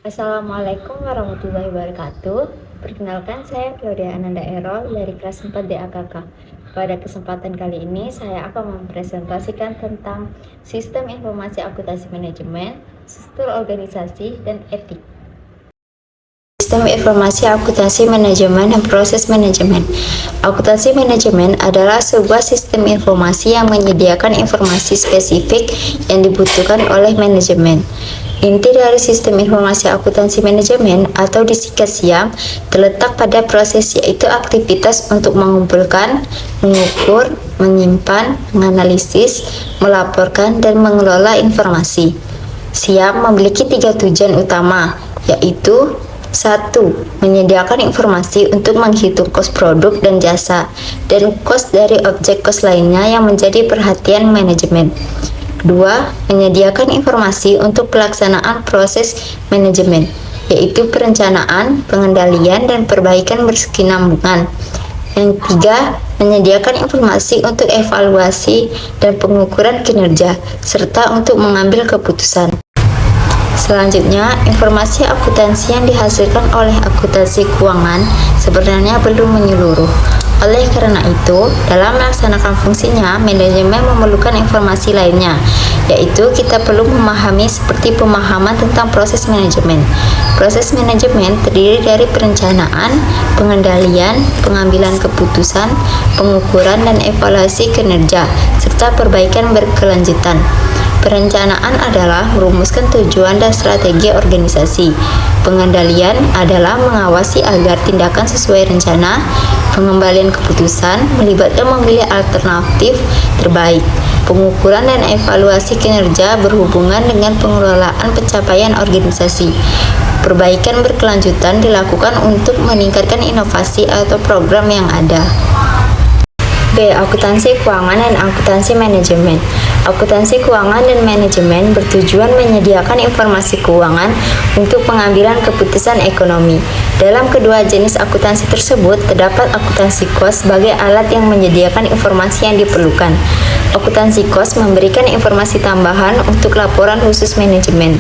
Assalamualaikum warahmatullahi wabarakatuh. Perkenalkan, saya Claudia Ananda Erol dari kelas 4 DAKK. Pada kesempatan kali ini saya akan mempresentasikan tentang sistem informasi akuntansi manajemen, struktur organisasi, dan etik. Sistem informasi akuntansi manajemen dan proses manajemen. Akuntansi manajemen adalah sebuah sistem informasi yang menyediakan informasi spesifik yang dibutuhkan oleh manajemen. Inti dari sistem informasi akuntansi manajemen atau disingkat SIAM terletak pada proses, yaitu aktivitas untuk mengumpulkan, mengukur, menyimpan, menganalisis, melaporkan, dan mengelola informasi. SIAM memiliki 3 tujuan utama, yaitu 1. Menyediakan informasi untuk menghitung kos produk dan jasa dan kos dari objek kos lainnya yang menjadi perhatian manajemen. 2. Menyediakan informasi untuk pelaksanaan proses manajemen, yaitu perencanaan, pengendalian, dan perbaikan berkesinambungan. Yang 3. Menyediakan informasi untuk evaluasi dan pengukuran kinerja, serta untuk mengambil keputusan. Selanjutnya, informasi akuntansi yang dihasilkan oleh akuntansi keuangan sebenarnya belum menyeluruh. Oleh karena itu, dalam melaksanakan fungsinya, manajemen memerlukan informasi lainnya, yaitu kita perlu memahami seperti pemahaman tentang proses manajemen. Proses manajemen terdiri dari perencanaan, pengendalian, pengambilan keputusan, pengukuran dan evaluasi kinerja, serta perbaikan berkelanjutan. Perencanaan adalah merumuskan tujuan dan strategi organisasi. Pengendalian adalah mengawasi agar tindakan sesuai rencana. Pengembalian keputusan melibatkan memilih alternatif terbaik. Pengukuran dan evaluasi kinerja berhubungan dengan pengelolaan pencapaian organisasi. Perbaikan berkelanjutan dilakukan untuk meningkatkan inovasi atau program yang ada. B. Akuntansi keuangan dan akuntansi manajemen. Akuntansi keuangan dan manajemen bertujuan menyediakan informasi keuangan untuk pengambilan keputusan ekonomi. Dalam kedua jenis akuntansi tersebut, terdapat akuntansi kos sebagai alat yang menyediakan informasi yang diperlukan. Akuntansi kos memberikan informasi tambahan untuk laporan khusus manajemen.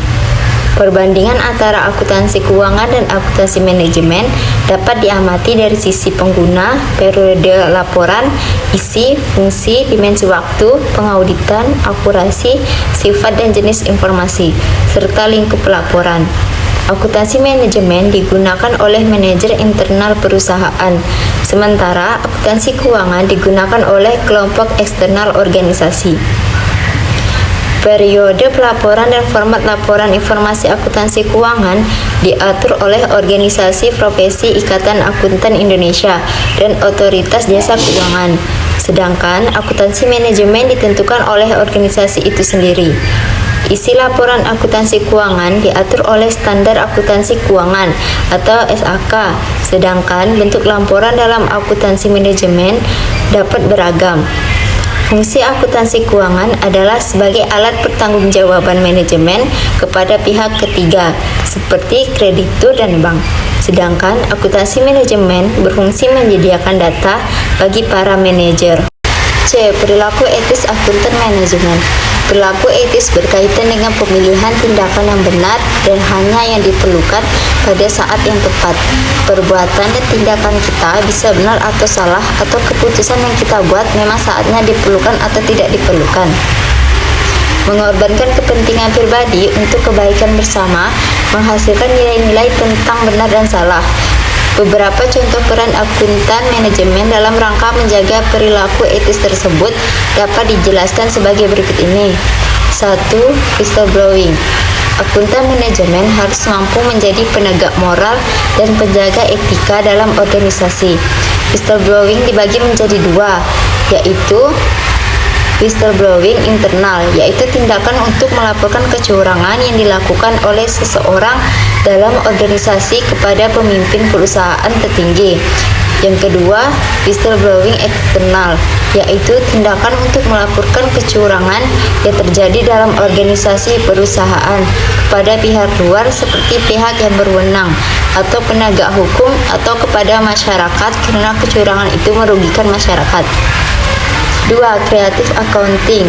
Perbandingan antara akuntansi keuangan dan akuntansi manajemen dapat diamati dari sisi pengguna, periode laporan, isi, fungsi, dimensi waktu, pengauditan, akurasi, sifat dan jenis informasi, serta lingkup laporan. Akuntansi manajemen digunakan oleh manajer internal perusahaan, sementara akuntansi keuangan digunakan oleh kelompok eksternal organisasi. Periode pelaporan dan format laporan informasi akuntansi keuangan diatur oleh Organisasi Profesi Ikatan Akuntan Indonesia dan Otoritas Jasa Keuangan. Sedangkan akuntansi manajemen ditentukan oleh organisasi itu sendiri. Isi laporan akuntansi keuangan diatur oleh Standar Akuntansi Keuangan atau SAK, sedangkan bentuk laporan dalam akuntansi manajemen dapat beragam. Fungsi akuntansi keuangan adalah sebagai alat pertanggungjawaban manajemen kepada pihak ketiga, seperti kreditur dan bank. Sedangkan akuntansi manajemen berfungsi menyediakan data bagi para manajer. C. Perilaku etis akuntan manajemen. Perilaku etis berkaitan dengan pemilihan tindakan yang benar dan hanya yang diperlukan pada saat yang tepat. Perbuatan dan tindakan kita bisa benar atau salah, atau keputusan yang kita buat memang saatnya diperlukan atau tidak diperlukan. Mengorbankan kepentingan pribadi untuk kebaikan bersama, menghasilkan nilai-nilai tentang benar dan salah. Beberapa contoh peran akuntan manajemen dalam rangka menjaga perilaku etis tersebut dapat dijelaskan sebagai berikut ini. 1. Whistleblowing. Akuntan manajemen harus mampu menjadi penegak moral dan penjaga etika dalam organisasi. Whistleblowing dibagi menjadi dua, yaitu whistleblowing internal, yaitu tindakan untuk melaporkan kecurangan yang dilakukan oleh seseorang dalam organisasi kepada pemimpin perusahaan tertinggi. Yang kedua, whistleblowing eksternal, yaitu tindakan untuk melaporkan kecurangan yang terjadi dalam organisasi perusahaan kepada pihak luar seperti pihak yang berwenang atau penegak hukum atau kepada masyarakat karena kecurangan itu merugikan masyarakat. 2. Creative accounting.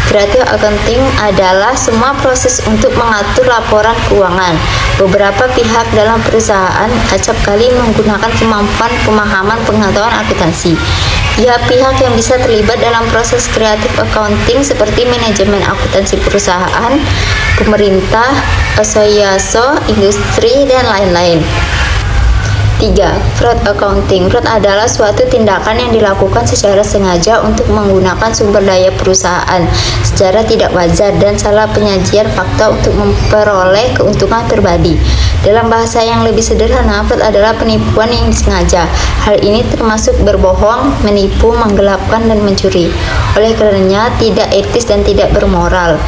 Creative accounting adalah semua proses untuk mengatur laporan keuangan. Beberapa pihak dalam perusahaan acap kali menggunakan kemampuan pemahaman pengetahuan akuntansi. Pihak-pihak yang bisa terlibat dalam proses creative accounting seperti manajemen akuntansi perusahaan, pemerintah, asosiasi, industri, dan lain-lain. 3. Fraud accounting. Fraud adalah suatu tindakan yang dilakukan secara sengaja untuk menggunakan sumber daya perusahaan secara tidak wajar dan salah penyajian fakta untuk memperoleh keuntungan pribadi. Dalam bahasa yang lebih sederhana, fraud adalah penipuan yang disengaja. Hal ini termasuk berbohong, menipu, menggelapkan, dan mencuri. Oleh karenanya, tidak etis dan tidak bermoral.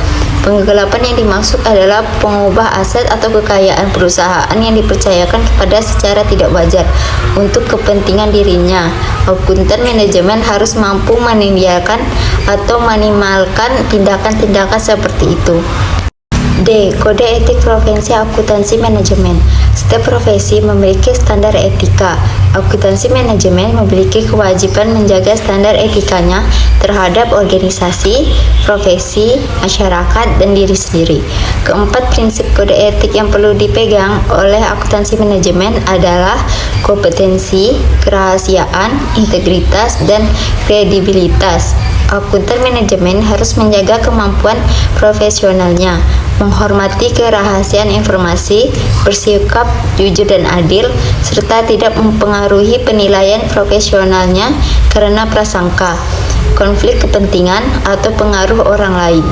Penggelapan yang dimaksud adalah pengubah aset atau kekayaan perusahaan yang dipercayakan kepada secara tidak wajar untuk kepentingan dirinya. Akuntan manajemen harus mampu meninggalkan atau meminimalkan tindakan-tindakan seperti itu. D. Kode etik profesi akuntansi manajemen. Setiap profesi memiliki standar etika. Akuntansi manajemen memiliki kewajiban menjaga standar etikanya terhadap organisasi, profesi, masyarakat, dan diri sendiri. Keempat prinsip kode etik yang perlu dipegang oleh akuntansi manajemen adalah kompetensi, kerahasiaan, integritas, dan kredibilitas. Akuntan manajemen harus menjaga kemampuan profesionalnya, menghormati kerahasiaan informasi, bersikap jujur dan adil, serta tidak mempengaruhi penilaian profesionalnya karena prasangka, konflik kepentingan, atau pengaruh orang lain.